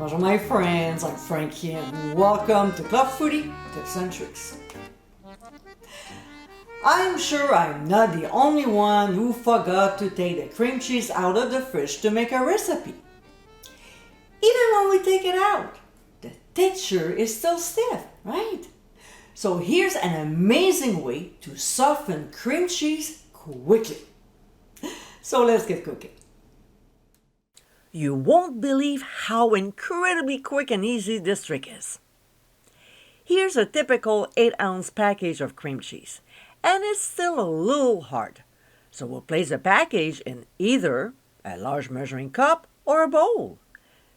Bonjour my friends, I'm Frankie and welcome to Club Foodie Tips and Tricks. I'm sure I'm not the only one who forgot to take the cream cheese out of the fridge to make a recipe. Even when we take it out, the texture is still stiff, right? So here's an amazing way to soften cream cheese quickly. So let's get cooking. You won't believe how incredibly quick and easy this trick is. Here's a typical 8-ounce package of cream cheese, and it's still a little hard. So we'll place the package in either a large measuring cup or a bowl,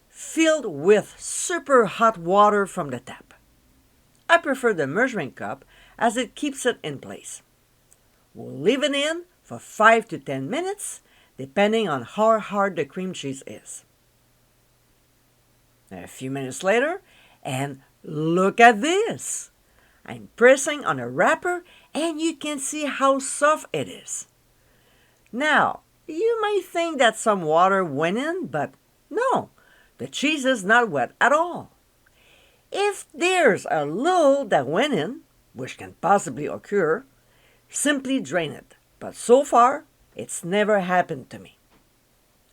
filled with super hot water from the tap. I prefer the measuring cup as it keeps it in place. We'll leave it in for 5 to 10 minutes, depending on how hard the cream cheese is. A few minutes later, and look at this! I'm pressing on a wrapper and you can see how soft it is. Now, you might think that some water went in, but no, the cheese is not wet at all. If there's a little that went in, which can possibly occur, simply drain it. But so far, it's never happened to me.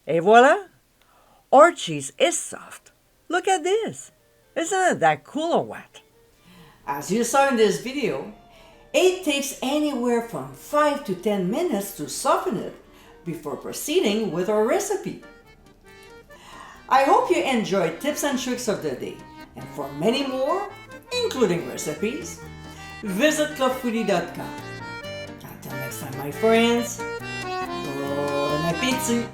Et voila! Our cheese is soft. Look at this. Isn't it that cool or what? As you saw in this video, it takes anywhere from 5 to 10 minutes to soften it before proceeding with our recipe. I hope you enjoyed tips and tricks of the day. And for many more, including recipes, visit clubfoodie.com. Until next time, my friends, bon appétit!